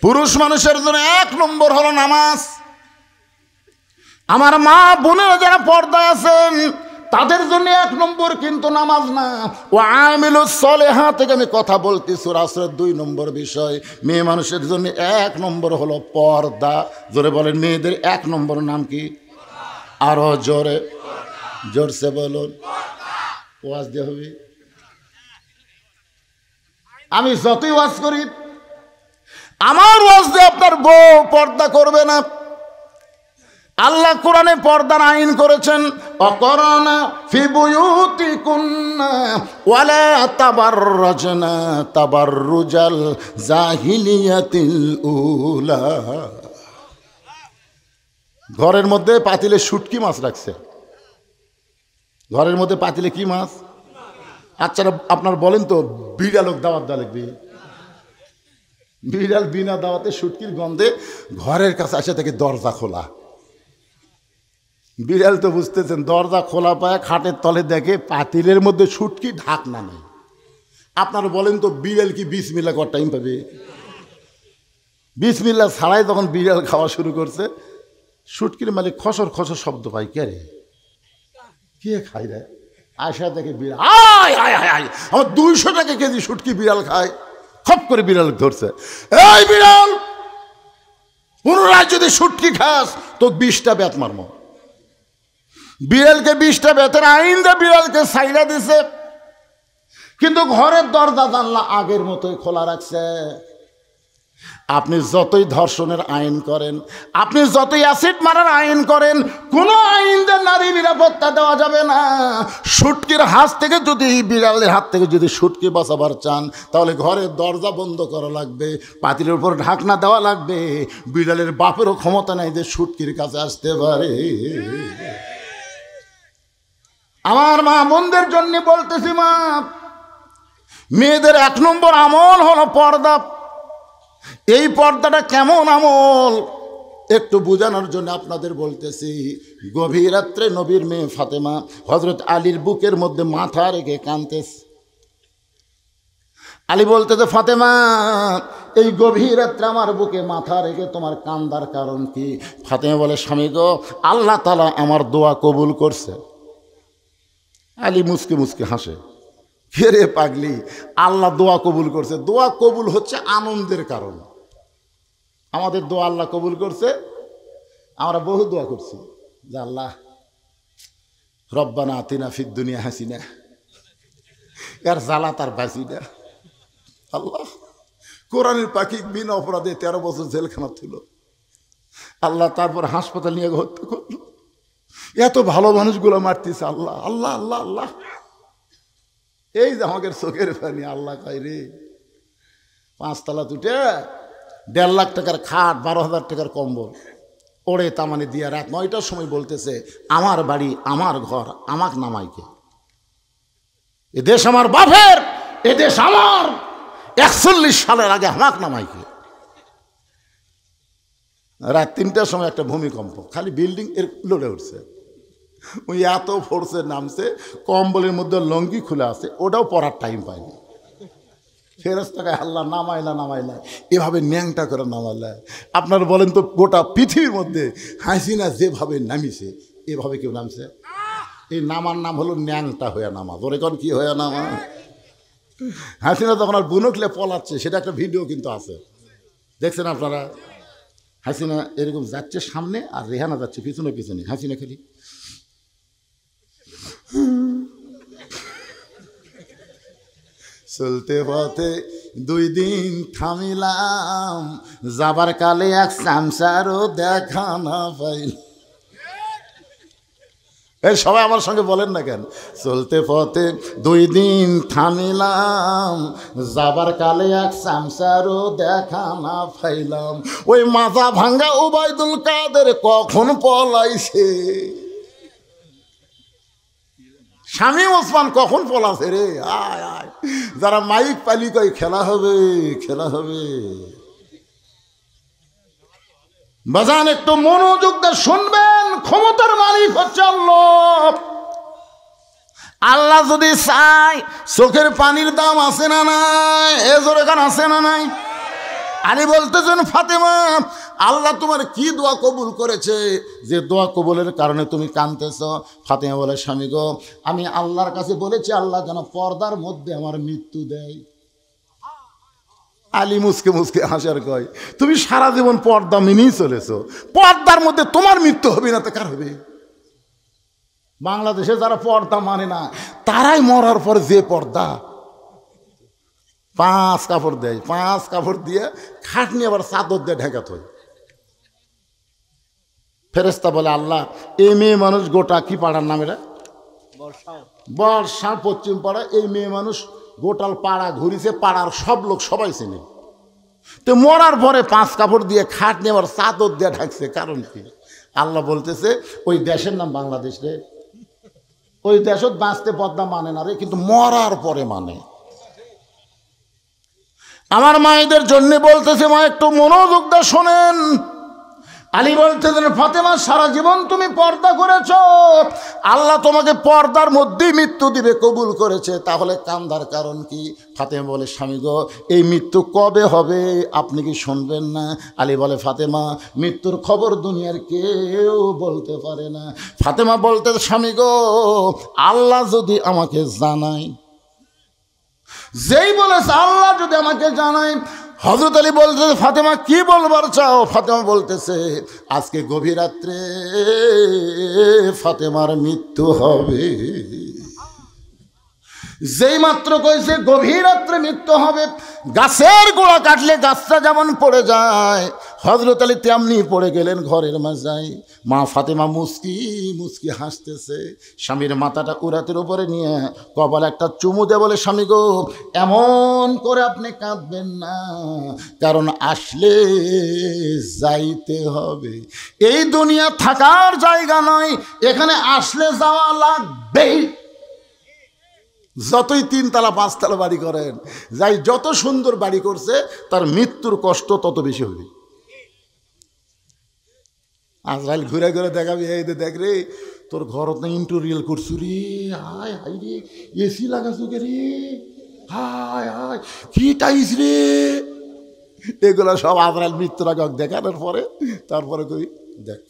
পুরুষ মানুষের জন্য 1 নম্বর হলো নামাজ। আমার মা বোনেরা যারা পর্দায় আছেন তাদের জন্য 1 নম্বর কিন্তু নামাজ না। ও আমিলুস সলিহাত থেকে আমি কথা বলতেছি, সূরা আসরের 2 নম্বর বিষয়। মেয়ে মানুষের জন্য 1 নম্বর হলো পর্দা। জোরে বলেন, মেয়েদের 1 নম্বর নাম কি? আরো জোরে, জোরসে বলুন। ওয়াজ দিয়ে হবে। আমি যতই ওয়াজ করি, আমার ওয়াজ দিয়ে আপনার বউ পর্দা করবে না। আল্লাহ কোরআনে পর্দার আইন করেছেন, অকরনা ফি বুয়ুতিকুন্না ওয়ালা তাবাররাজনা তাবাররুজাল জাহিলিয়াতিল উলা। ঘরের মধ্যে পাতিলে শুটকি মাছ রাখছে। ঘরের মধ্যে পাতিলে কি মাছ? আচ্ছা আপনার বলেন তো, বিড়ালক দাওয়াত দেওয়া লাগবে? বিড়াল বিনা দাওয়াতে শুটকির গন্ধে ঘরের কাছে আসে থেকে দরজা খোলা। বিড়াল তো বুঝতেছেন, দরজা খোলা পায় খাটের তলে দেখে পাতিলের মধ্যে শুটকি, ঢাকনা নেই। আপনারা বলেন তো, বিড়াল কি বিসমিল্লাহ করার টাইম পাবে? বিসমিল্লাহ ছাড়াই তখন বিড়াল খাওয়া শুরু করছে। শুটকির মালিক খসর খসর শব্দ পাই, কে রে, কে খাই রে? আয়সা দেখে বিড়াল, আয় আয় আয় আয়, আমার 200 টাকা কেজি শুটকি বিড়াল খায়। খপ করে বিড়াল ধরছে, এই বিড়াল, পুনরায় যদি শুটকি খাস তো 20টা বেত মারমো। বিড়ালকে 20টা বেতের আইন দিয়ে বিড়ালকে সাইরা দিছে, কিন্তু ঘরের দরজা জানলা আগের মতোই খোলা রাখছে। আপনি যতই ধর্ষণের আইন করেন, আপনি যতই অ্যাসিড মারার আইন করেন, কোনো আইন দিয়ে নারী নিরাপত্তা দেওয়া যাবে না। শুটকির হাত থেকে যদি, বিড়ালের হাত থেকে যদি শুটকি বাঁচাবার চান, তাহলে ঘরের দরজা বন্ধ করা লাগবে, পাতিলের উপর ঢাকনা দেওয়া লাগবে। বিড়ালের বাপেরও ক্ষমতা নাই যে শুটকির কাছে আসতে পারে। আমার মা বোনদের জন্য বলতেছি, মা, মেয়েদের 1 নম্বর আমল হলো পর্দা। এই পর্দাটা কেমন আমল একটু বোঝানোর জন্য আপনাদের বলতেছি। গভীর রাত্রে নবীর মেয়ে ফাতেমা হযরত আলীর বুকের মধ্যে মাথা রেখে কাঁদতেছে। আলী বলতেছে, ফাতেমা, এই গভীর রাত্রে আমার বুকে মাথা রেখে তোমার কান্দার কারণ কি? ফাতেমা বলে, স্বামী গো, আল্লাহ তাআলা আমার দোয়া কবুল করছে। আলী মুসকে মুসকে হাসে, কে রে পাগলি, আল্লাহ দোয়া কবুল করছে? দোয়া কবুল হচ্ছে আনন্দের কারণ। আমাদের দোয়া আল্লাহ কবুল করছে। আমরা বহু দোয়া করছি যে আল্লাহ রব্বানা আতিনা ফিদ দুনিয়া হাসিনা, এর জ্বালা তার বাঁচি না। আল্লাহ কোরআনের পাখি বিনা অপরাধে 13 বছর জেলখানা ছিল। আল্লাহ তারপর হাসপাতাল নিয়ে হত্যা করলো। এত ভালো মানুষগুলো মারতেছে। আল্লাহ আল্লাহ আল্লাহ আল্লাহ। এই যে আমাদের চোখের পানি, আল্লাহ কয় রে, 5 তলা তুটে 1.5 লাখ টাকার খাট, 12,000 টাকার কম্বল ওড়ে তামানে দিয়া রাত 9টার সময় বলতেছে, আমার বাড়ি, আমার ঘর, আমাকে নামাইকে। এ দেশ আমার বাপের, এ দেশ আমার, 41 সালের আগে আমাকে নামাইকে। রাত 3টার সময় একটা ভূমিকম্প, খালি বিল্ডিং এর লড়ে উঠছে। ওই এত ফোর্সে নামছে, কম্বলের মধ্যে লঙ্গি খুলে আছে, ওটাও পরার টাইম পায়নি। ফেরেশতাকে আল্লাহ নামাইলা এভাবে ন্যাংটা করে নামাইলা। আপনারা বলেন তো, গোটা পৃথিবীর মধ্যে হাসিনা যেভাবে নামিছে, এভাবে কেউ নামছে? এই নামার নাম হলো ন্যাংটা হয়ে নামা। ওরে কোন কি হয়ে নামা? হাসিনা তখন আর বুনকলে পলাচ্ছে, সেটা একটা ভিডিও কিন্তু আছে, দেখছেন আপনারা? হাসিনা এরকম যাচ্ছে সামনে, আর রেহানা যাচ্ছে পিছনে পিছনে। হাসিনা খালি চলতে পথে 2 দিন থামিলাম, যাবার কালে এক সামসারও দেখা না পাইল। এই সবাই আমার সঙ্গে বলেন না কেন? চলতে পথে 2 দিন থামিলাম, যাবার কালে এক সামসারও দেখা না পাইলাম। ওই মাথা ভাঙ্গা ওবায়দুল কাদের কখন পলাইছে? শামীম ওসমান কখন পলাছে রে? আয় আয়, যারা মাইক পালি কই খেলা হবে, খেলা হবে। বাজান একটু মনোযোগ দিয়ে শুনবেন, ক্ষমতার মালিক হচ্ছে আল্লাহ। আল্লাহ যদি চায়, চোখের পানির দাম আছে না নাই? এ জোরে গান আছে না নাই? আলী বলতেছেন, ফাতেমা, আল্লাহ তোমার কি দোয়া কবুল করেছে যে দোয়া কবুলের কারণে তুমি কাঁদতেছ? ফাতেমা বলে, স্বামী গো, আমি আল্লাহর কাছে বলেছি আল্লাহ যেন পর্দার মধ্যে আমার মৃত্যু দেয়। আলী মুসকে মুসকে হাসার কয়, তুমি সারা জীবন পর্দা মেনেই চলেছো, পর্দার মধ্যে তোমার মৃত্যু হবে না তো কার হবে? বাংলাদেশে যারা পর্দা মানে না তারাই মরার পর যে পর্দা 5 কাপড় দেয়, 5 কাপড় দিয়ে খাটনি আবার চাদর দিয়ে ঢেকাত হয়। ফেরেশতা বলে, আল্লাহ, এই মেয়ে মানুষ গোটা কি পাড়ার নাম এটা? বর্ষা পশ্চিম পাড়া। এই মেয়ে মানুষ গোটাল পাড়া ঘুরিছে, পাড়ার সব লোক সবাই চেনে। তো মরার পরে 5 কাপড় দিয়ে খাটনি আবার চাদর দিয়ে ঢাকছে, কারণ কি? আল্লাহ বলতেছে, ওই দেশের নাম বাংলাদেশ রে, ওই দেশত বাঁচতে পর্দা মানে না রে, কিন্তু মরার পরে মানে। আমার মায়েদের জন্য বলতেছে, মা একটু মনোযোগ দিয়ে শোনেন। আলী বলতেছেন, ফাতেমা, সারা জীবন তুমি পর্দা করেছ, আল্লাহ তোমাকে পর্দার মধ্যেই মৃত্যু দিবে কবুল করেছে, তাহলে কান্দার কারণ কি? ফাতেমা বলে, স্বামী গো, এই মৃত্যু কবে হবে আপনি কি শুনবেন না? আলী বলে, ফাতেমা, মৃত্যুর খবর দুনিয়ার কেউ বলতে পারে না। ফাতেমা বলতে, স্বামী গো, আল্লাহ যদি আমাকে জানায়। যেই বলেছে আল্লাহ যদি আমাকে জানায়, হযরত আলী বলতেছে, ফাতেমা কি বলবার চাও? ফাতেমা বলতেছে, আজকে গভীর রাত্রে ফাতেমার মৃত্যু হবে। যেই মাত্র কইছে গভীর রাত্রে মৃত্যু হবে, গাছের গোড়া কাটলে গাছটা যেমন পড়ে যায়, হযরত আলী তেমনি পড়ে গেলেন ঘরের মাঝায়। মা ফাতেমা মুস্কি মুস্কি হাসতেছে, স্বামীর মাথাটা উরাতের উপরে নিয়ে কপালে একটা চুমু দিয়ে বলে, স্বামী গো, এমন করে আপনি কাঁদবেন না, কারণ আসলে যাইতে হবে। এই দুনিয়া থাকার জায়গা নয়, এখানে আসলে যাওয়া লাগবেই। যতই 3 তলা 5 তলা বাড়ি করেন, যাই যত সুন্দর বাড়ি করছে, তার মৃত্যুর কষ্ট তত বেশি হবে। আজরাইল ঘুরে ঘুরে দেখাবি, এই দেখ রে, তোর ঘর তো ইন্টেরিয়র করছু রে, হায় হাই রে, এসি লাগাছু কে রে, হায় হায় কি টাইস রে। এগুলো সব আজরাইল মৃত্যুর আগে দেখানোর পরে তারপরে কই, দেখ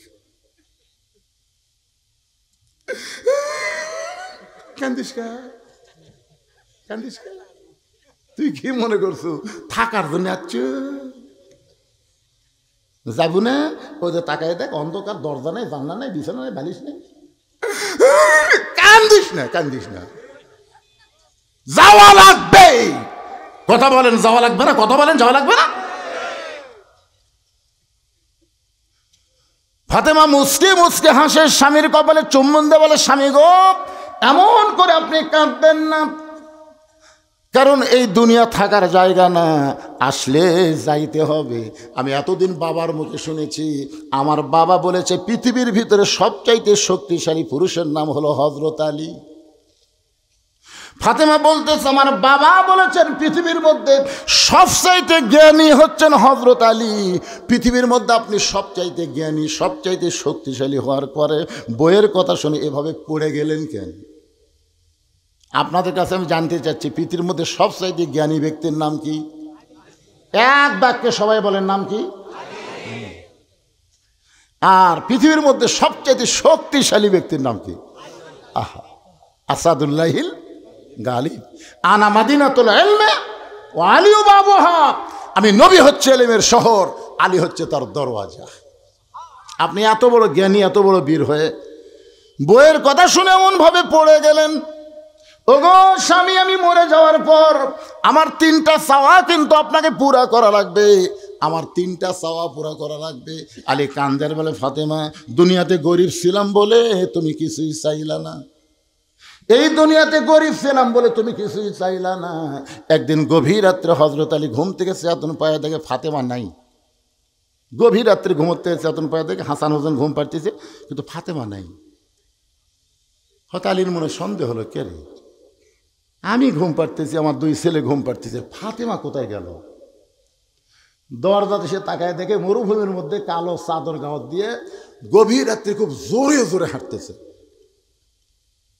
কান্দিস কা, কান্দিস কা, তুই কি মনে করছু থাকার জন্য আসছ? যাবো না? ওই যে তাকায় দেখ, অন্ধকার, দরজা নেই, জানলা নেই, বিছানা নেই, বালিশ নেই। কান্দিস না, কান্দিস না, যাওয়া লাগবে। কথা বলেন, যাওয়া লাগবে না? কথা বলেন, যাওয়া লাগবে না? ফাতেমা মুসকে মুসকে হাসে, স্বামীর কপালে চুম্বন দিয়ে বলে, স্বামী গো, এমন করে আপনি কাঁদবেন না, কারণ এই দুনিয়া থাকার জায়গা না, আসলে যাইতে হবে। আমি এতদিন বাবার মুখে শুনেছি, আমার বাবা বলেছে পৃথিবীর ভিতরে সবচাইতে শক্তিশালী পুরুষের নাম হলো হযরত আলী। ফাতেমা বলতেছে, আমার বাবা বলেছেন পৃথিবীর মধ্যে সবচাইতে জ্ঞানী হচ্ছেন হযরত আলী। পৃথিবীর মধ্যে আপনি সবচাইতে জ্ঞানী, সবচাইতে শক্তিশালী হওয়ার পরে বইয়ের কথা শুনে এভাবে পড়ে গেলেন কেন? আপনাদের কাছে আমি জানতে চাচ্ছি, পৃথিবীর মধ্যে সবচাইতে জ্ঞানী ব্যক্তির নাম কি? এক বাক্যে সবাই বলেন, নাম কি? আর পৃথিবীর মধ্যে সবচাইতে শক্তিশালী ব্যক্তির নাম কি? আহা, আসাদুল্লাহিল গালিব। আনা মাদিনাতুল ইলমি ওয়া আলিউ বাবুহা। আমি নবী হচ্ছে ইলমের শহর, আলী হচ্ছে তার দরওয়াজা। আপনি এত বড় জ্ঞানী, এত বড় বীর হয়ে বইয়ের কথা শুনে এমন ভাবে পড়ে গেলেন। ওগো স্বামী, আমি মরে যাওয়ার পর আমার 3টা চাওয়া কিন্তু আপনাকে পুরা করা লাগবে, আমার 3টা চাওয়া পুরা করা লাগবে। আলী কান্দের বলে, ফাতেমা, দুনিয়াতে গরিব ছিলাম বলে তুমি কিছুই চাইলা না, এই দুনিয়াতে গরিব ছিলাম বলে তুমি কিছুই চাইলা না। একদিন গভীর রাত্রে হযরত আলী ঘুম থেকে চেতন পায়ে দেখে ফাতেমা নাই। গভীর রাত্রে ঘুমোতে চেতন পায়ে দেখে হাসান হোসেন ঘুম পাড়তেছে, কিন্তু ফাতেমা নাই। হয়তো আলীর মনে সন্দেহ হলো, কে রে, আমি ঘুম পাড়তেছি, আমার 2 ছেলে ঘুম পাড়তেছে, ফাতেমা কোথায় গেল? দরজাতে সে তাকায় দেখে মরুভূমির মধ্যে কালো চাদর গাওয়াত দিয়ে গভীর রাত্রে খুব জোরে জোরে হাঁটতেছে।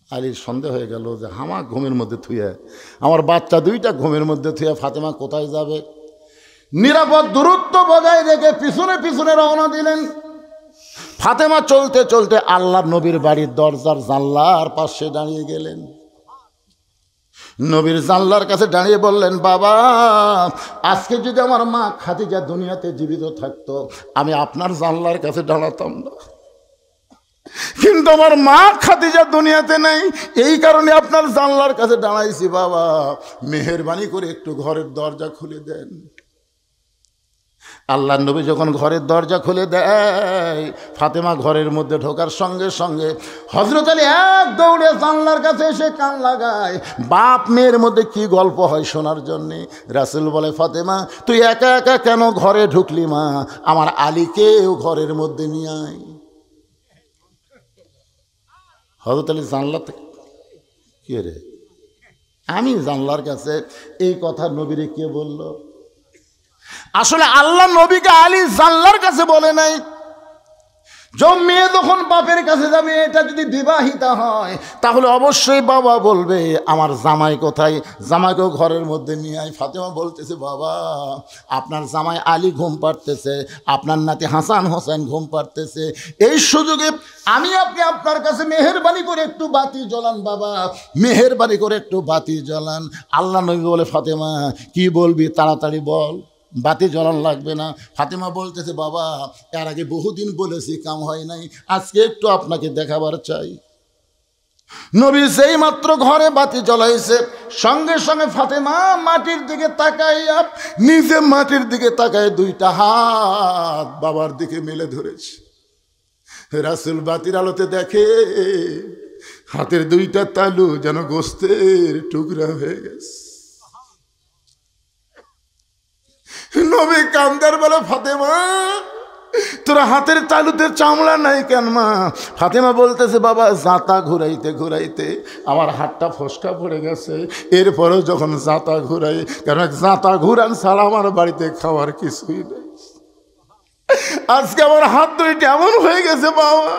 আলীর সন্দেহ হয়ে গেল যে আমার ঘুমের মধ্যে থুয়ে, আমার বাচ্চা 2টা ঘুমের মধ্যে থুয়ে ফাতেমা কোথায় যাবে? নিরাপদ দূরত্ব বজায় রেখে পিছনে পিছনে রওনা দিলেন। ফাতেমা চলতে চলতে আল্লাহর নবীর বাড়ির দরজার জানলার পাশে দাঁড়িয়ে গেলেন। নবীর জানলার কাছে দাঁড়িয়ে বললেন, বাবা, আজকে যদি আমার মা খাদিজা দুনিয়াতে জীবিত থাকতো, আমি আপনার জানলার কাছে দাঁড়াতাম না, কিন্তু আমার মা খাদিজা দুনিয়াতে নেই, এই কারণে আপনার জানলার কাছে দাঁড়াইছি। বাবা, মেহেরবানি করে একটু ঘরের দরজা খুলে দেন। আল্লাহর নবী যখন ঘরের দরজা খুলে দেয়, ফাতেমা ঘরের মধ্যে ঢোকার সঙ্গে সঙ্গে হযরত আলী এক দৌড়ে জানলার কাছে এসে কান লাগায়। বাপ মেয়ের মধ্যে কি গল্প হয় শোনার জন্যে। রাসূল বলে, ফাতেমা, তুই একা একা কেন ঘরে ঢুকলি মা? আমার আলীকেও ঘরের মধ্যে নিয়ে আয়। হযরত আলী জানলা থেকে, কে রে, আমি জানলার কাছে, এই কথা নবীরে কে বলল? আসলে আল্লাহ নবীকে আলী জানলার কাছে বলে নাই। যে মেয়ে যখন বাপের কাছে যাবে, এটা যদি বিবাহিতা হয়, তাহলে অবশ্যই বাবা বলবে আমার জামাই কোথায়, জামাইকেও ঘরের মধ্যে নিয়ে আয়। ফাতেমা বলতেছে, বাবা, আপনার জামাই আলী ঘুম পাড়তেছে, আপনার নাতি হাসান হোসেন ঘুম পাড়তেছে, এই সুযোগে আমি আপনার কাছে মেহেরবানি করে একটু বাতি জ্বলান বাবা, মেহেরবানি করে একটু বাতি জ্বলান। আল্লাহ নবী বলে, ফাতেমা কি বলবি তাড়াতাড়ি বল, বাতি জ্বলান লাগবে না। ফাতেমা বলতেছে, বাবা, এর আগে বহুদিন বলেছি, কাম হয় নাই, আজকে একটু আপনাকে দেখাবার চাই। নবী সেই মাত্র ঘরে বাতি জ্বলাইছে, সঙ্গে সঙ্গে ফাতেমা মাটির দিকে তাকাইয়া, নিজে মাটির দিকে তাকায় দুইটা হাত বাবার দিকে মেলে ধরেছে। রাসূল বাতির আলোতে দেখে হাতের দুইটা তালু যেন গোস্তের টুকরা হয়ে গেছে। নবী কান্দার বলে, ফাতেমা, তোরা হাতের তালুতে চামড়া নাই কেন মা? ফাতেমা বলতেছে, বাবা, জাঁতা ঘুরাইতে ঘুরাইতে আমার হাতটা ফসকা পড়ে গেছে, এরপরেও যখন জাঁতা ঘুরাই, কারণ জাঁতা ঘুরান ছাড়া আমার বাড়িতে খাওয়ার কিছুই নেই। আজকে আমার হাত দুইটা এমন হয়ে গেছে বাবা,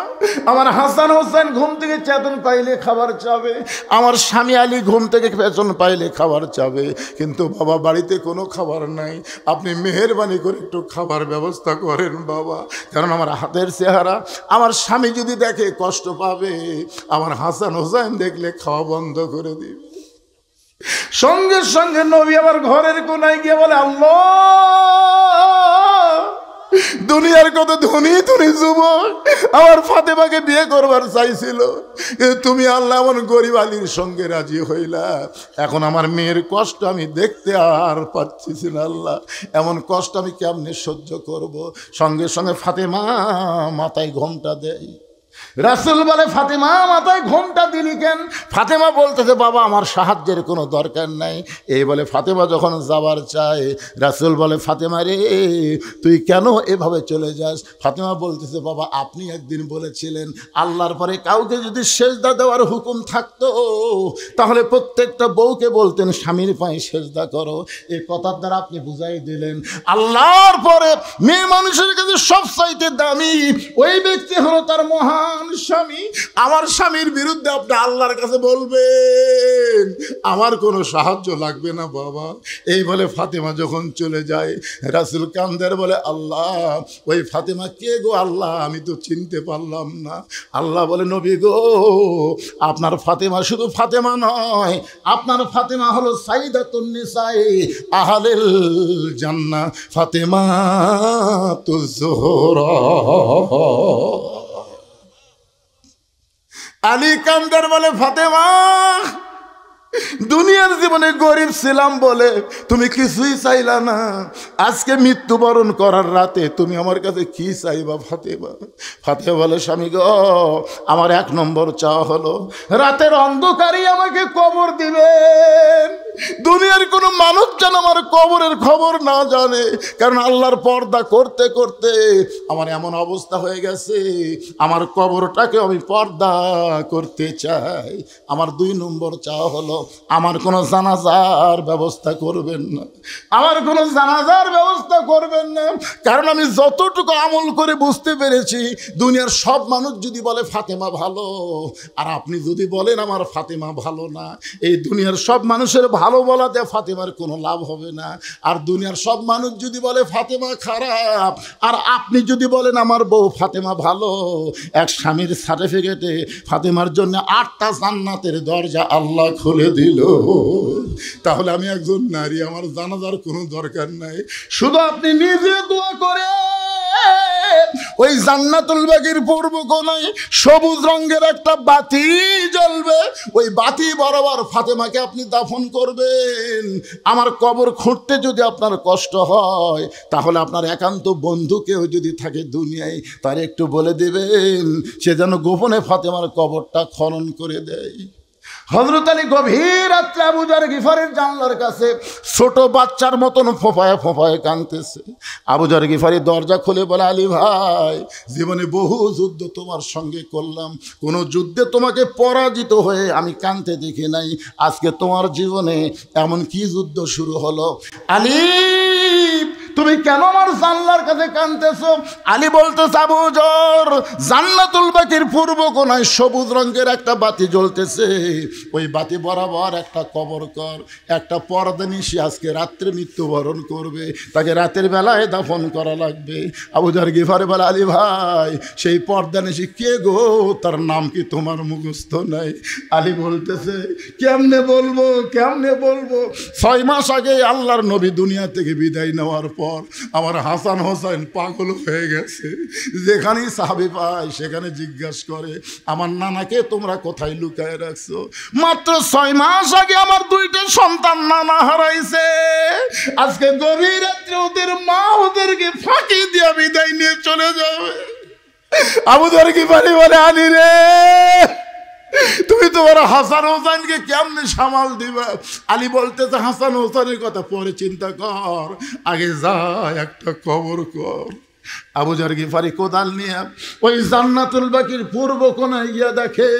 আমার হাসান হোসেন ঘুম থেকে চেতন পাইলে খাবার চাবে, আমার স্বামী আলী ঘুম থেকে পেছন পাইলে খাবার চাবে, কিন্তু বাবা বাড়িতে কোনো খাবার নাই, আপনি মেহেরবানি করে একটু খাবার ব্যবস্থা করেন বাবা, কারণ আমার হাতের চেহারা আমার স্বামী যদি দেখে কষ্ট পাবে, আমার হাসান হোসেন দেখলে খাওয়া বন্ধ করে দিবে। সঙ্গে সঙ্গে নবী আবার ঘরের কোনায় গিয়ে বলে, আল্লাহ, দুনিয়ার কত ধনী ধনী যুবক আমার ফাতেমাকে বিয়ে করবার চাইছিল, তুমি আল্লাহ আমার গরিব আলীর সঙ্গে রাজি হইলা, এখন আমার মেয়ের কষ্ট আমি দেখতে আর পাচ্ছি না আল্লাহ, এমন কষ্ট আমি কেমনে সহ্য করব। সঙ্গে সঙ্গে ফাতেমা মাথায় ঘোমটা দেয়। রাসূল বলে, ফাতেমা, মাথায় ঘোমটা দিলি কেন? ফাতেমা বলতেছে, বাবা, আমার সাহায্যের কোনো দরকার নাই। এই বলে ফাতেমা যখন যাবার চায়, রাসূল বলে, ফাতেমা রে, তুই কেন এভাবে চলে যাস? ফাতেমা বলতেছে, বাবা, আপনি একদিন বলেছিলেন আল্লাহর পরে কাউকে যদি সেজদা দেওয়ার হুকুম থাকতো, তাহলে প্রত্যেকটা বউকে বলতেন স্বামীর পায়ে সেজদা করো। এই কথার দ্বারা আপনি বুঝাই দিলেন আল্লাহর পরে মেয়ে মানুষের কাছে সবচাইতে দামি ওই ব্যক্তি হলো তার মহান স্বামী। আমার স্বামীর বিরুদ্ধে আপনি আল্লাহর কাছে বলবেন, আমার কোনো সাহায্য লাগবে না বাবা। এই বলে ফাতেমা যখন চলে যায়, রাসূল কান্দার বলে, আল্লাহ, ওই ফাতেমা কে গো আল্লাহ? আমি তো চিনতে পারলাম না। আল্লাহ বলে, নবী গো, আপনার ফাতেমা শুধু ফাতেমা নয়, আপনার ফাতেমা হলো সাইয়্যিদাতুন নিসাই আহলিল জান্নাহ, ফাতেমাতুজ যোহরা। আলী কান্দার বলে, ফাতেমা, দুনিয়ার জীবনে গরিব ছিলাম বলে তুমি কিছুই চাইলা না, আজকে মৃত্যুবরণ করার রাতে তুমি আমার কাছে কি চাইবা ফাতেমা? ফাতেমা বলে, স্বামী গো, আমার এক নম্বর চাওয়া হলো রাতের অন্ধকারে আমাকে কবর দিবেন, দুনিয়ার কোনো মানুষ যেন আমার কবরের খবর না জানে, কারণ আল্লাহর পর্দা করতে করতে আমার এমন অবস্থা হয়ে গেছে, আমার কবরটাকে আমি পর্দা করতে চাই। আমার দুই নম্বর চাওয়া হলো আমার কোনো জানাজার ব্যবস্থা করবেন না, আমার কোনো জানাজার ব্যবস্থা করবেন না। কারণ আমি যতটুকু আমল করে বুঝতে পেরেছি, দুনিয়ার সব মানুষ যদি বলে ফাতেমা ভালো, আর আপনি যদি বলেন আমার ফাতেমা ভালো না, এই দুনিয়ার সব মানুষের ভালো বলাতে ফাতেমার কোনো লাভ হবে না। আর দুনিয়ার সব মানুষ যদি বলে ফাতেমা খারাপ, আর আপনি যদি বলেন আমার বউ ফাতেমা ভালো, এক স্বামীর সার্টিফিকেটে ফাতেমার জন্য 8টা জান্নাতের দরজা আল্লাহ খুলে দিল। তাহলে আমি একজন নারী, আমার জানাজার কোনো দরকার নাই। শুধু আপনি নিজে দোয়া করে ওই জান্নাতুল বাগীর পূর্ব কোণায় সবুজ রঙের একটা বাতি জ্বলবে, ওই বাতি বরাবর ফাতেমাকে আপনি দাফন করবেন। আমার কবর খুঁড়তে যদি আপনার কষ্ট হয়, তাহলে আপনার একান্ত বন্ধু কেউ যদি থাকে দুনিয়ায়, তার একটু বলে দেবেন সে যেন গোপনে ফাতেমার কবরটা খনন করে দেয়। হযরত আলী গভীর রাত্রে আবু যর গিফারির জানলার কাছে ছোট বাচ্চার মতন ফোঁপায় ফোঁপায় কাঁদতেছে। আবু যর গিফারি দরজা খুলে বলে, আলী ভাই, জীবনে বহু যুদ্ধ তোমার সঙ্গে করলাম, কোনো যুদ্ধে তোমাকে পরাজিত হয়ে আমি কাঁদতে দেখি নাই। আজকে তোমার জীবনে এমন কি যুদ্ধ শুরু হলো? আলী, তুমি কেন আমার জানলার কাছে কাঁদতেছো? আলী বলতেছে, আবু যর, জান্নাতুল বাগীর পূর্ব কোণায় সবুজ রঙের একটা বাতি জ্বলতেছে, ওই বাতি বরাবর একটা কবর কর। একটা পরদানিশী আজকে রাত্রে মৃত্যুবরণ করবে, তাকে রাতের বেলায় দাফন করা লাগবে। আবু যর গিফারি বলে, আলী ভাই, সেই পরদানিশী কে গো? তার নাম কি তোমার মুখস্থ নাই? আলী বলতেছে, কেমনে বলবো, কেমনে বলবো? 6 মাস আগে আল্লাহর নবী দুনিয়া থেকে বিদায় নেওয়ার পর আমার হাসান হোসেন পাগল হয়ে গেছে। যেখানেই সাহাবী পায় সেখানে জিজ্ঞাসা করে, আমার নানাকে তোমরা কোথায় লুকায় রাখছো? মাত্র 6 মাস আগে আমার 2টা সন্তান নানা হারাইছে। আজকে গভীর রাত্রে ওদের মা ওদেরকে ফাঁকি দিয়ে বিদায় নিয়ে চলে যাবে। আবু যর গিফারি বলে, আলী রে, তুমি তোমার হাসান হোসেনকে কেমনে সামাল দিবা? আলী বলতেছে, হাসান হোসেনের কথা পরে চিন্তা কর, আগে যা একটা কবর কর। আবু যর গিফারি কোদাল নিয়ে ওই জান্নাতুল বাগীর পূর্ব কোণায় গিয়া দেখে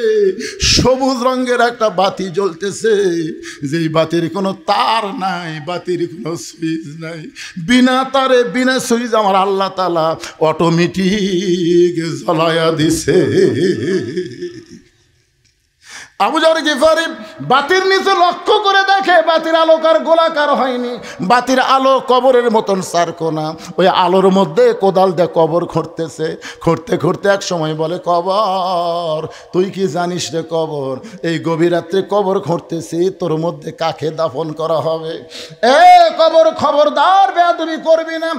সবুজ রঙের একটা বাতি জ্বলতেছে, যেই বাতির কোনো তার নাই, বাতির কোনো সুইচ নাই। বিনা তারে বিনা সুইচ আমার আল্লাহ তাআলা অটোমেটিক জ্বলায়া দিছে। আবু যর গিফারি বাতির নিচে লক্ষ্য করে দেখে বাতির আলোকার গোলাকার হয়নি, বাতির আলো কবরের মতন চারকোনা। ওই আলোর মধ্যে কোদাল দিয়ে কবর খুঁড়তেছে। খুঁড়তে খুঁড়তে এক সময় বলে, কবর, তুই কি জানিস রে কবর, এই গভীর রাত্রে কবর খুঁড়তেছি, তোর মধ্যে কাকে দাফন করা হবে? এ কবর, খবরদার বেয়াদবি করবি না।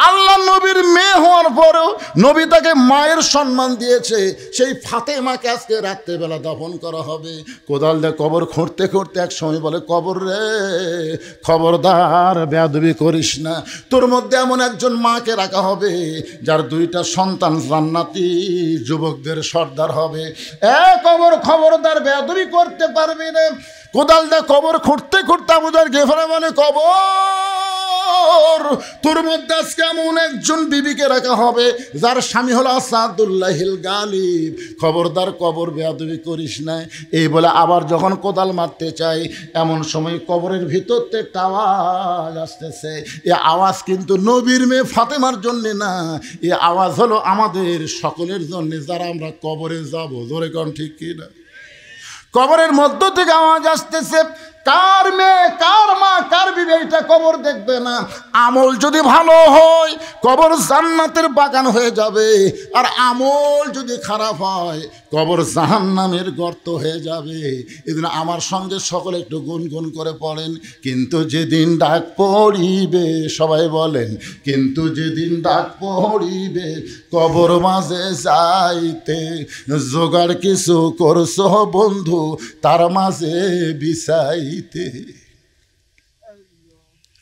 আল্লাহ নবীর মেয়ে হওয়ার পরেও নবী তাকে মায়ের সম্মান দিয়েছে, সেই ফাতেমাকে আজকে রাত্রেবেলা দাফন করা হবে। কোদাল দিয়ে কবর খুঁড়তে খুঁড়তে এক সময় বলে, কবর রে, খবরদার বেয়াদবি করিস না, তোর মধ্যে এমন একজন মাকে রাখা হবে যার 2টা সন্তান জান্নাতি যুবকদের সর্দার হবে। এ কবর, খবরদার বেয়াদবি করতে পারবি না। কোদাল দিয়ে কবর খুঁড়তে খুঁড়তে আবু যর গিফারি বলে, কবর, তোর মধ্যে আজকে এমন একজন বিবিকে রাখা হবে যার স্বামী হলো আসাদুল্লাহিল গালিব, খবরদার কবর বেয়াদবি করিস না। এই বলে আবার যখন কোদাল মারতে চাই, এমন সময় কবরের ভিতর থেকে একটা আওয়াজ আসতেছে। এই আওয়াজ কিন্তু নবীর মেয়ে ফাতেমার জন্যে না, এই আওয়াজ হলো আমাদের সকলের জন্যে যারা আমরা কবরে যাব। জোরে কোন ঠিক কিনা? কবরের মধ্য থেকে আওয়াজ আসতেছে, কার মেয়ে, কার মা, কার বিবি, এটা কবর দেখবে না। আমল যদি ভালো হয় কবর জান্নাতের বাগান হয়ে যাবে, আর আমল যদি খারাপ হয় কবর জাহান্নামের গর্ত হয়ে যাবে। এদিন আমার সঙ্গে সকলে একটু গুনগুন করে পড়েন, কিন্তু যেদিন ডাক পড়িবে, সবাই বলেন, কিন্তু যেদিন ডাক পড়িবে কবর মাঝে যাইতে, জোগাড় কিছু করছো বন্ধু তার মাঝে বিছাই।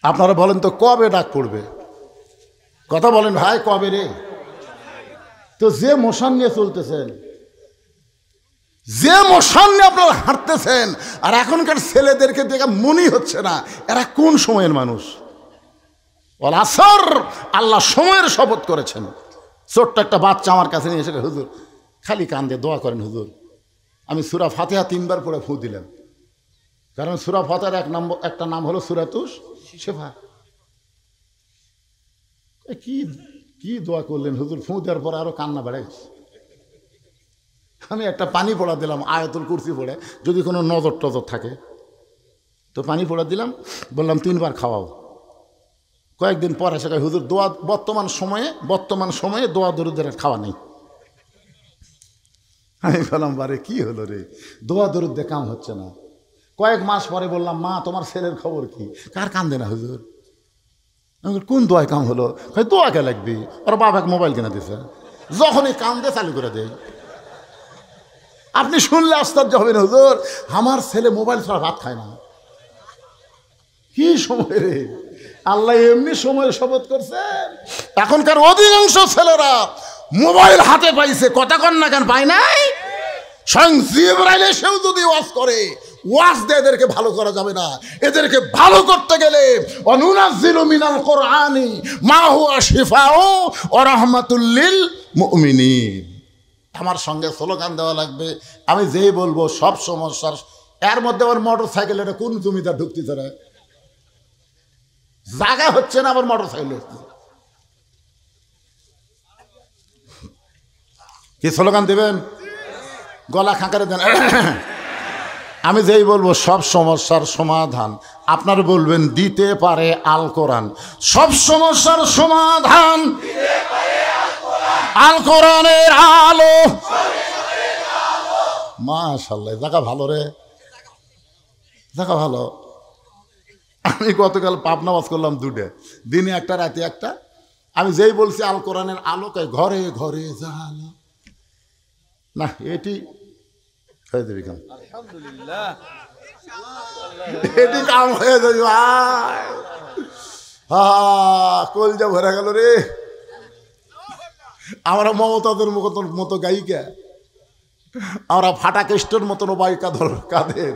আপনারা বলেন তো কবে ডাক পড়বে? কথা বলেন ভাই, কবে রে? তো যে মোশন নিয়ে চলতেছেন, যে মোশন নিয়ে আপনারা হাঁটতেছেন, আর এখনকার ছেলেদেরকে দেখে মনেই হচ্ছে না এরা কোন সময়ের মানুষ। ওয়াল আসর, আল্লাহ সময়ের শপথ করেছেন। ছোট্ট একটা বাচ্চা আমার কাছে নিয়ে এসে, হুজুর খালি কান্দে, দোয়া করেন হুজুর, আমি সূরা ফাতিহা 3 বার পড়ে ফু দিলাম। কারণ সূরা ফাতিহার একটা নাম হলো সূরাতুশ শিফা। কি কি দোয়া করলেন হুজুর, ফু দেওয়ার পর আরো কান্না বেড়ে গেছে। আমি একটা পানি পড়া দিলাম আয়াতুল কুরসি পড়ে, যদি কোনো নজর টজর থাকে তো পানি পড়া দিলাম, বললাম 3 বার খাওয়াও। কয়েকদিন পর এসে হুজুর দোয়া বর্তমান সময়ে দোয়া দরুদের খাওয়া নেই। আমি বললাম বারে কি হলো রে, দোয়া দরুদ দিয়ে কাম হচ্ছে না। কয়েক মাস পরে বললাম মা তোমার ছেলের খবর কি? কার কান্দে না হুজুর। কোন দোয়ায় কাম হলো? দোয়া কে লাগবি, ওর বাবা এক মোবাইল কিনে দিছে, যখনই কান্দে চালু করে দেয়। আপনি শুনলে আশ্চর্য হবেন হুজুর, আমার ছেলে মোবাইল ছাড়া ভাত খায় না। কি সময় রে, আল্লাহ এমনি সময়ের শপথ করছেন। এখনকার অধিকাংশ ছেলেরা মোবাইল হাতে পাইছে, কথা কন না কেন পায় নাই? স্বয়ং জিবরাইল এসেও যদি ওয়াজ করে, ওয়াজ দিয়ে এদেরকে ভালো করা যাবে না। এদেরকে ভালো করতে গেলে অনুনাজ্জিলু মিনাল কোরআনি মা হুয়া শিফাউ ওয়া রাহমাতুল লিল মুমিনিন। আমার সঙ্গে স্লোগান দেওয়া লাগবে। আমি যেই বলবো সব সমস্যার, এর মধ্যে আমার মোটর সাইকেল, এটা কোন জমিদার ঢুকতেছে না, জায়গা হচ্ছে না, আবার মোটর সাইকেল হচ্ছে। কি স্লোগান দেবেন? গলা খাঁকারে দেন। আমি যেই বলবো সব সমস্যার সমাধান, আপনারা বলবেন দিতে পারে আল কোরআন। সব সমস্যার সমাধান আল কোরআনের আলো। মাশাআল্লাহ, জায়গা ভালো রে, জায়গা ভালো। আমি গতকাল পাবনা ওয়াজ করলাম 2টে, দিনে একটা রাতে একটা। আমি যেই বলছি আল কোরআনের আলোকে ঘরে ঘরে জালো না, এটি হয়ে যাবে কাম, আলহামদুলিল্লাহ, এটি কাম হয়ে যাবে ভাই। কলজা ভরে গেল রে। আমরা মমতাদের মতো গায়িকা, আমরা ফাটা কেষ্টর মতন বাইকা ধর কাদের।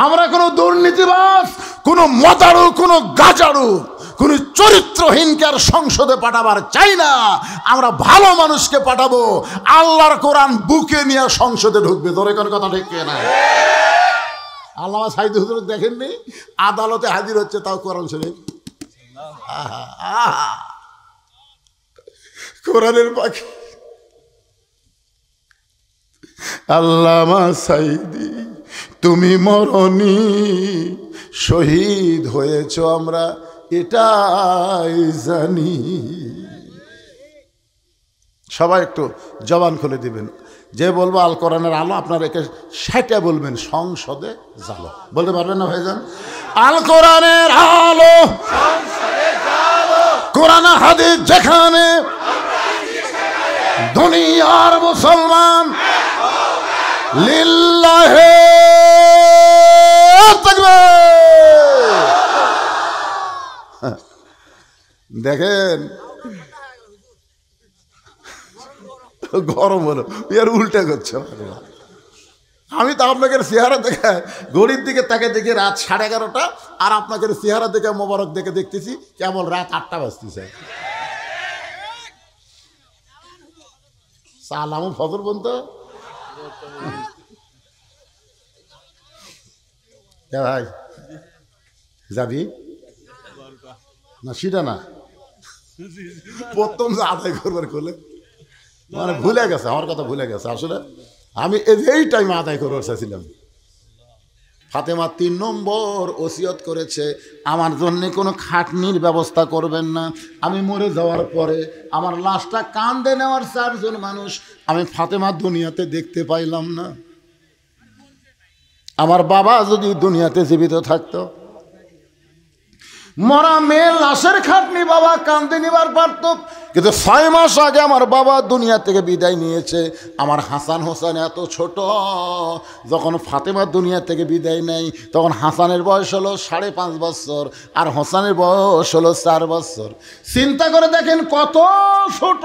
আমরা কোনো দুর্নীতিবাজ, কোনো মদারু, কোনো গাজারু, কোন চরিত্রহীনকে আর সংসদে পাঠাবার চাই না। আমরা ভালো মানুষকে পাঠাবো, আল্লাহর কোরআন বুকে নিয়ে সংসদে ঢুকবে। ধরে কোন কথা ঠিক না? আল্লামা সাইদ হুজুর দেখেননি, আদালতে হাজির হচ্ছে তাও কোরআন শরীফ। কোরআনের পাখি আল্লামা সাইদি, তুমি মরনি, শহীদ হয়েছ আমরা এটাই জানি। সবাই একটু জবান খুলে দিবেন। যে বলবো আল কোরআনের আলো, আপনারা একে সেটা বলবেন সংসদে জালো। বলতে পারবেন না ভাইজান? আল কোরআনের আলো, কোরআন হাদিস যেখানে, দুনিয়ার মুসলমান লিল্লাহে তাকবীর। দেখেন গরম হলো, এর উল্টা করছে। আমি তো আপনাকে চেহারা দেখে ঘড়ির দিকে তাকে দেখি রাত 11:30, আর আপনাকে চেহারা দেখে মোবারক দেখে দেখতেছি কেবল রাত 8টা বাজতেছে। সালামু ফজর বলতো ভাই, যাবি না? সেটা না, প্রথম যে আদায় করবার করলে মানে ভুলে গেছে, আমার কথা ভুলে গেছে। আসলে আমি এই টাইমে আদায় করবার চাইছিলাম। ফাতেমা 3 নম্বর ওসিয়ত করেছে, আমার জন্য কোনো খাটনির ব্যবস্থা করবেন না। আমি মরে যাওয়ার পরে আমার লাশটা কাঁধে নেওয়ার 4 জন মানুষ আমি ফাতেমা দুনিয়াতে দেখতে পাইলাম না। আমার বাবা যদি দুনিয়াতে জীবিত থাকতো, মরা মেয়ের লাশের খাটনি বাবা কাঁধে নিবার পারত। কিন্তু 6 মাস আগে আমার বাবা দুনিয়া থেকে বিদায় নিয়েছে। আমার হাসান হোসেন এত ছোট, যখন ফাতেমা দুনিয়া থেকে বিদায় নেয় তখন হাসানের বয়স হলো 5.5 বছর, আর হোসেনের বয়স হলো 4 বছর। চিন্তা করে দেখেন কত ছোট।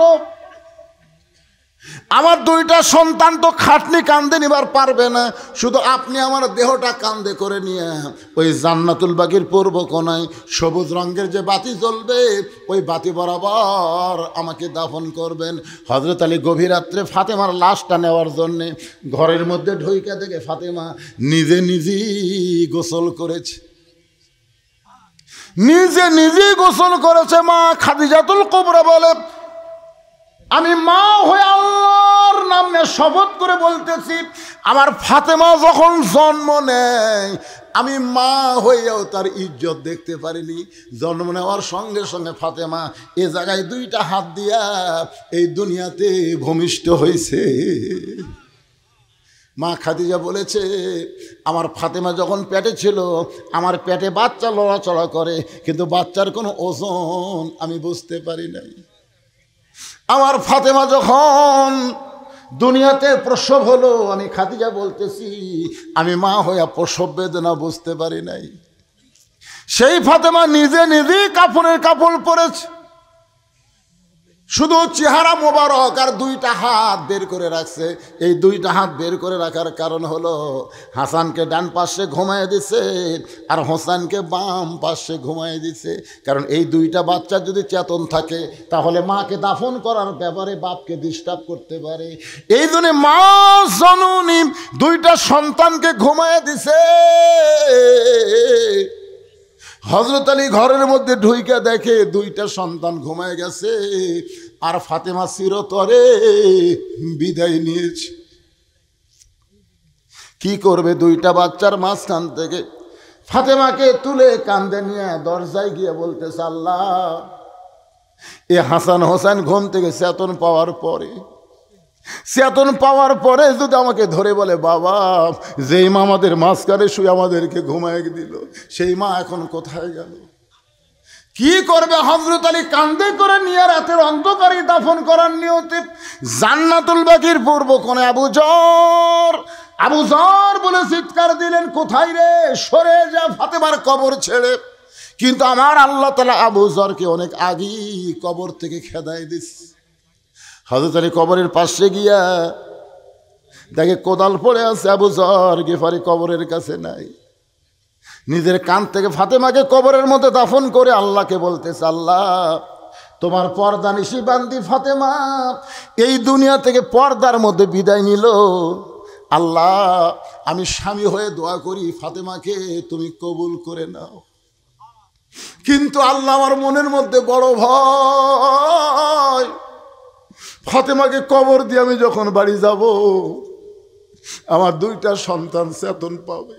আমার দুইটা সন্তান তো খাটনি কান্দে নিবার পারবে না, শুধু আপনি আমার দেহটা কান্দে করে নিয়ে ওই জান্নাতুল বাগির পূর্ব কোণায় সবুজ রঙের যে বাতি জ্বলবে ওই বাতি বরাবর আমাকে দাফন করবেন। হযরত আলী গভীর রাত্রে ফাতেমার লাশটা নেওয়ার জন্যে ঘরের মধ্যে ঢুইকা দেখে ফাতেমা নিজে নিজেই গোসল করেছে, নিজে নিজেই গোসল করেছে। মা খাদিজাতুল কুবরা বলে, আমি মা হয়ে আল্লাহর নামে শপথ করে বলতেছি, আমার ফাতেমা যখন জন্ম নেয় আমি মা হয়েও তার ইজ্জত দেখতে পারিনি। জন্ম নেওয়ার সঙ্গে সঙ্গে ফাতেমা এ জায়গায় দুইটা হাত দিয়া এই দুনিয়াতে ভূমিষ্ঠ হয়েছে। মা খাদিজা বলেছে, আমার ফাতেমা যখন পেটে ছিল আমার পেটে বাচ্চা লড়াচড়া করে, কিন্তু বাচ্চার কোনো ওজন আমি বুঝতে পারি নাই। আমার ফাতেমা যখন দুনিয়াতে প্রসব হলো আমি খাদিজা বলতেছি আমি মা হইয়া প্রসব বেদনা বুঝতে পারি নাই। সেই ফাতেমা নিজে নিজেই কাপড়ের কাপড় পরেছে, শুধু চেহারা মোবারক আর দুইটা হাত বের করে রাখছে। এই দুইটা হাত বের করে রাখার কারণ হলো হাসানকে ডান পাশে ঘুমায় দিছে আর হোসেনকে বাম পাশে ঘুমায় দিছে। কারণ এই দুইটা বাচ্চা যদি চেতন থাকে তাহলে মাকে দাফন করার ব্যাপারে বাপকে ডিস্টার্ব করতে পারে। এই জন্য মা জননী দুইটা সন্তানকে ঘুমায় দিছে। হযরত আলী ঘরের মধ্যে ঢুইকা দেখে দুইটা সন্তান ঘুমায় গেছে আর ফাতেমা চিরতরে বিদায় নিয়েছে। কি করবে? দুইটা বাচ্চার মাঝখান থেকে ফাতেমাকে তুলে কান্দে নিয়ে দরজায় গিয়ে বলতেছে, আল্লাহ, এ হাসান হোসেন ঘুম থেকে চেতন পাওয়ার পরে যদি আমাকে ধরে বলে, বাবা, যেই মা আমাদের মাঝখানে শুয়ে আমাদেরকে ঘুমায় দিল সেই মা এখন কোথায় গেল? কি করবে? হযরত আলী কান্দে করে নিয়ে রাতের অন্ধকারে দাফন করার নিয়তে জান্নাতুল বাকির পূর্ব কোণে আবু জর বলে চিৎকার দিলেন, কোথায় রে? সরে যা ফাতেমার কবর ছেড়ে। কিন্তু আমার আল্লাহ তাআলা আবু জরকে অনেক আগেই কবর থেকে খেদায় দিচ্ছে। হযরত আলী কবরের পাশে গিয়া দেখে কোদাল পড়ে আছে, আবু জর গিফারি কবরের কাছে নাই। নিজের কান থেকে ফাতেমাকে কবরের মধ্যে দাফন করে আল্লাহকে বলতেছে, আল্লাহ, তোমার পর্দা নিশি বান্দি ফাতেমা এই দুনিয়া থেকে পর্দার মধ্যে বিদায় নিল। আল্লাহ, আমি স্বামী হয়ে দোয়া করি ফাতেমাকে তুমি কবুল করে নাও। কিন্তু আল্লাহ, আমার মনের মধ্যে বড় ভয়, ফাতেমাকে কবর দিয়ে আমি যখন বাড়ি যাব আমার দুইটা সন্তান চেতন পাবে।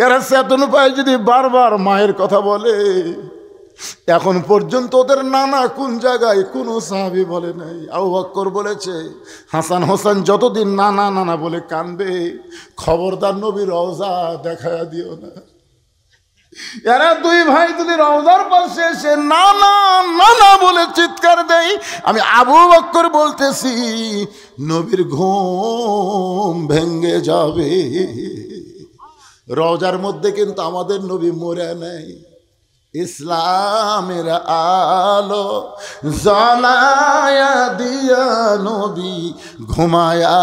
এরা চেতন পায় যদি বারবার মায়ের কথা বলে। এখন পর্যন্ত ওদের নানা কোন জায়গায় কোনো সাহাবী বলে নাই। আবু বকর বলেছে, হাসান হোসেন যতদিন নানা নানা বলে কানবে খবরদার নবীর রওজা দেখায়া দিও না। এরা দুই ভাই যদি রওজার পাশে এসে নানা নানা বলে চিৎকার দেয়, আমি আবু বকর বলতেছি নবীর ঘুম ভেঙ্গে যাবে। রওজার মধ্যে কিন্তু আমাদের নবী মরে নাই। ইসলামের আলো জ্বালায়া দিয়া নবী ঘুমায়া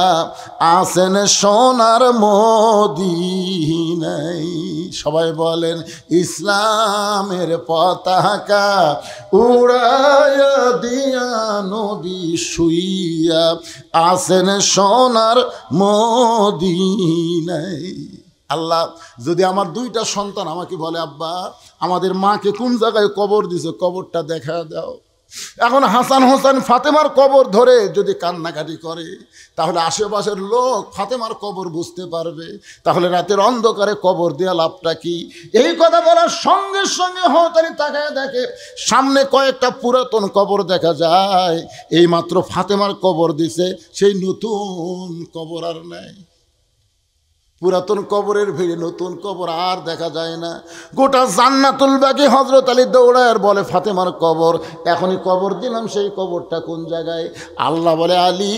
আসেন সোনার মদিনায়। সবাই বলেন, ইসলামের পতাকা উড়ায়া দিয়া নবী শুইয়া আসেন সোনার মদিনায়। আল্লাহ, যদি আমার দুইটা সন্তান আমাকে বলে, আব্বা, আমাদের মাকে কোন জায়গায় কবর দিছে কবরটা দেখা দাও। এখন হাসান হোসেন ফাতেমার কবর ধরে যদি কান্নাকাটি করে তাহলে আশেপাশের লোক ফাতেমার কবর বুঝতে পারবে। তাহলে রাতের অন্ধকারে কবর দেওয়া লাভটা কি? এই কথা বলার সঙ্গে সঙ্গে হতালি তাকায় দেখে সামনে কয়েকটা পুরাতন কবর দেখা যায়। এই মাত্র ফাতেমার কবর দিছে, সেই নতুন কবর আর নাই। পুরাতন কবরের ভিড়ে নতুন কবর আর দেখা যায় না। গোটা জান্নাতুল বাকি হযরত আলী দৌড়ায় আর বলে, ফাতেমার কবর, এখনই কবর দিলাম, সেই কবরটা কোন জায়গায়? আল্লাহ বলে, আলী,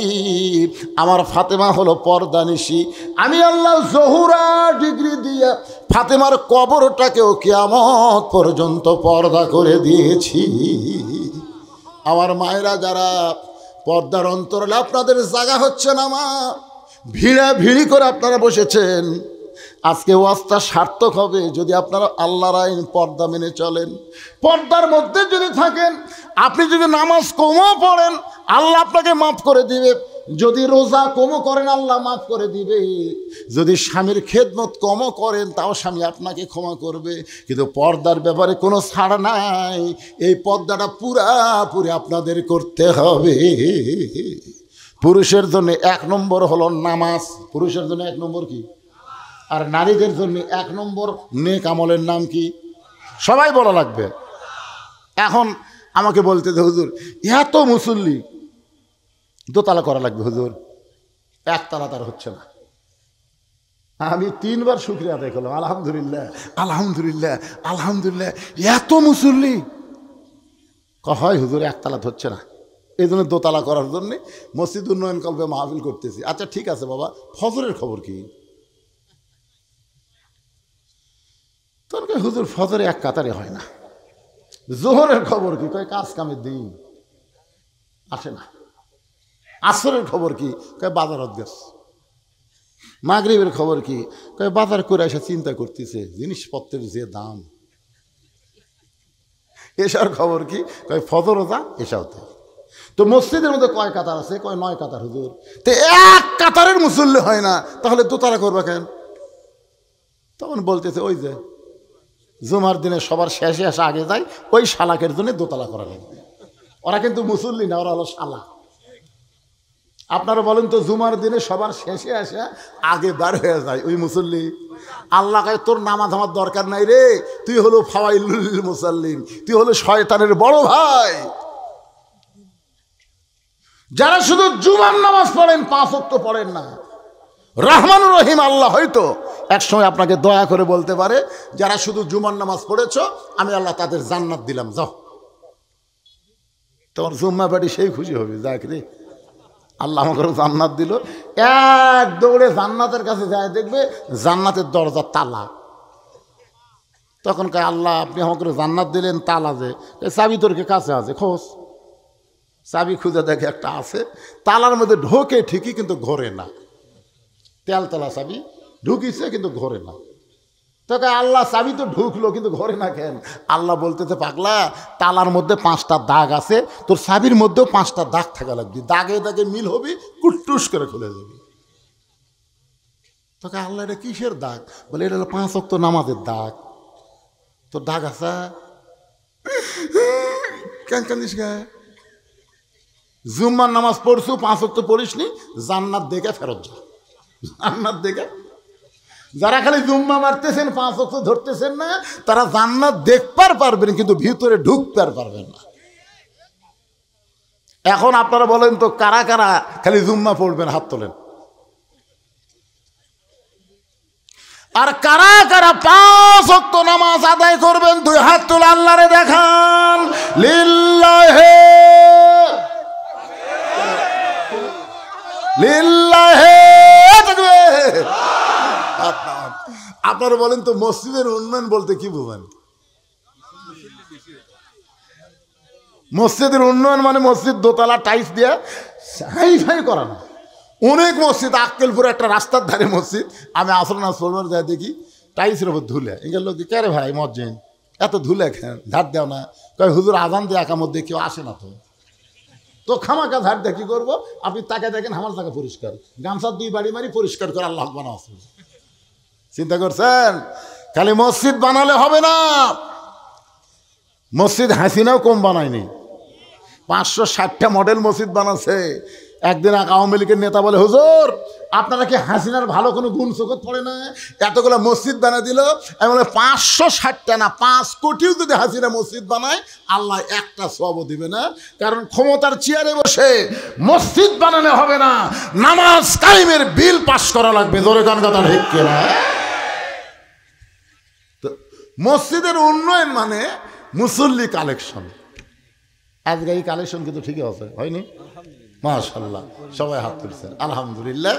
আমার ফাতেমা হলো পর্দানিশী। আমি আল্লাহ জহুরা ডিগ্রি দিয়ে ফাতেমার কবরটাকেও কিয়ামত পর্যন্ত পর্দা করে দিয়েছি। আমার মায়েরা যারা পর্দার অন্তরালে আপনাদের জায়গা হচ্ছে না মা, ভিড়া ভিড়ি করে আপনারা বসেছেন। আজকে ওয়াজটা সার্থক হবে যদি আপনারা আল্লাহর আইন পর্দা মেনে চলেন। পর্দার মধ্যে যদি থাকেন, আপনি যদি নামাজ কমও পড়েন আল্লাহ আপনাকে মাফ করে দিবে, যদি রোজা কমও করেন আল্লাহ মাফ করে দিবে, যদি স্বামীর খেদমত কমও করেন তাও স্বামী আপনাকে ক্ষমা করবে। কিন্তু পর্দার ব্যাপারে কোনো ছাড় নাই, এই পর্দাটা পুরাপুরি আপনাদের করতে হবে। পুরুষের জন্য 1 নম্বর হলো নামাজ, পুরুষের জন্য 1 নম্বর কি? আর নারীদের জন্য 1 নম্বর নেক আমলের নাম কি? সবাই বলা লাগবে। এখন আমাকে বলতে দে হুজুর এত মুসল্লি দোতলা করা লাগবে হুজুর, 1 তালা তার হচ্ছে না। আমি 3 বার শুকরিয়া আদায় করলাম, আলহামদুলিল্লাহ আলহামদুলিল্লাহ আলহামদুলিল্লাহ। এত মুসল্লি হয় হুজুর 1 তালা হচ্ছে না, এই জন্য দোতলা করার জন্যে মসজিদ উন্নয়ন কল্পে মাহফিল করতেছি। আচ্ছা ঠিক আছে বাবা, ফজরের খবর কি? তোর হুজুর ফজরে 1 কাতারে হয় না। জোহরের খবর কি? কয় কাজ কামের দিন আসে না। আসরের খবর কি? কয় বাজারত গেছে। মাগরিবের খবর কি? কয় বাজার করে এসে চিন্তা করতেছে জিনিসপত্রের যে দাম। এসার খবর কি? কয় ফজরও যা এসাও তাই। তো মসজিদের মধ্যে কয় কাতার আছে? কয় 9 কাতার হুজুর। তো 1 কাতারের মুসল্লি হয় না, তাহলে দোতলা করবা কেন? তখন বলতেছে ওই যে জুমার দিনে সবার শেষে আসা আগে যায়, ওই শালাকের জন্য দোতলা করা লাগবে। ওরা কিন্তু মুসল্লি না, ওরা হলো শালা। আপনারা বলেন তো, জুমার দিনে সবার শেষে আসা আগে বার হয়ে যায় ওই মুসল্লি? আল্লাহ কয় তোর নামাজ আমার দরকার নাই রে, তুই হলো ফাওয়াইলুল মুসাল্লিন, তুই হলো শয়তানের বড় ভাই। যারা শুধু জুমার নামাজ পড়েন, 5 ওয়াক্ত পড়েন না, রহমানুর রহিম আল্লাহ হয়তো একসময় আপনাকে দয়া করে বলতে পারে যারা শুধু জুমার নামাজ পড়েছ আমি আল্লাহ তাদের জান্নাত দিলাম, যাও। তোমার জুম্মা বাড়ি সেই খুশি হবে, যাক রে আল্লাহ আমাকে জান্নাত দিল। 1 দৌড়ে জান্নাতের কাছে যায়, দেখবে জান্নাতের দরজা তালা। তখন কয় আল্লাহ আপনি আমাকে জান্নাত দিলেন, তালা যে চাবি তোরকে কাছে আছে, খোঁজ। চাবি খুঁজে দেখে একটা আছে, তালার মধ্যে ঢোকে ঠিকই কিন্তু ঘোরে না, তেলতলা চাবি ঢুকিছে কিন্তু ঘোরে না। তোকে আল্লাহ চাবি তো ঢুকলো কিন্তু ঘরে না কেন? আল্লাহ বলতেছে পাগলা তালার মধ্যে 5টা দাগ আছে, তোর চাবির মধ্যেও 5টা দাগ থাকা লাগবে, দাগে দাগে মিল হবি, কুটটুস করে খুলে যাবি। তোকে আল্লাহ এটা কিসের দাগ? বলে এটা হলো 5 ওয়াক্ত নামাজের দাগ। তোর দাগ আছে কেন কান্দিস গে? জুম্মার নামাজ পড়ছু, 5 ওয়াক্ত পড়িসনি, জান্নাত দেখে ফেরত যা, জান্নাত দেখে। যারা খালি জুম্মা মারতেছেন 5 ওয়াক্ত ধরতেছেন না, তারা জান্নাত দেখবার পারবেন কিন্তু ভিতরে ঢুকতে পারবেন না। এখন আপনারা বলেন তো কারা কারা খালি জুম্মা পড়বেন? হাত তোলেন। আর কারা কারা 5 ওয়াক্ত নামাজ আদায় করবেন? 2 হাত তুলে আল্লাহরে দেখান। লিল্লাহে লিল্লাহে। আপনারা বলেন তো মসজিদের উন্নয়ন বলতে কি বুঝেন? মসজিদের উন্নয়ন মানে মসজিদ দোতলা টাইলস দিয়ে হাই ফাই করা না। অনেক মসজিদ, আক্কেলপুরে একটা রাস্তার ধারে মসজিদ, আমি আসর নামাজ পড়বার যাই দেখি টাইলসের উপর ধুলে। এগুলো লোক কে রে ভাই মসজিদ এত ধুলে খেন, ধার দেও না? কয় হুজুর আজান দিয়ে একা মধ্যে কেউ আসে না, তো খামাকা ধার দিয়ে কি করবো? আপনি তাকে দেখেন আমার জায়গা পরিষ্কার, গামছার 2 বাড়ি মারি পরিষ্কার করে আল্লাহ বানা আছে। চিন্তা করছেন? খালি মসজিদ বানালে হবে না। মসজিদ হাসিনাও কম বানায়নি, 560টা মডেল মসজিদ বানাচ্ছে। একদিন এক আওয়ামী লীগের নেতা বলে হুজুর আপনারা কি হাসিনার ভালো কোনো গুণ চোখত পড়ে না? এতগুলো মসজিদ বানিয়ে দিল। আমি বলে 560টা না 5 কোটিও যদি হাসিনা মসজিদ বানায় আল্লাহ একটা সওয়াবও দিবে না। কারণ ক্ষমতার চেয়ারে বসে মসজিদ বানানো হবে না, নামাজ কায়েমের বিল পাস করা লাগবে। জোরে গান কথা ঠিক কিনা? তো মসজিদের উন্নয়ন মানে মুসল্লি কালেকশন। আজকে এই কালেকশন কিন্তু ঠিকই আছে, হয়নি? মাশাআল্লাহ, সবাই হাত তুলছেন, আলহামদুলিল্লাহ।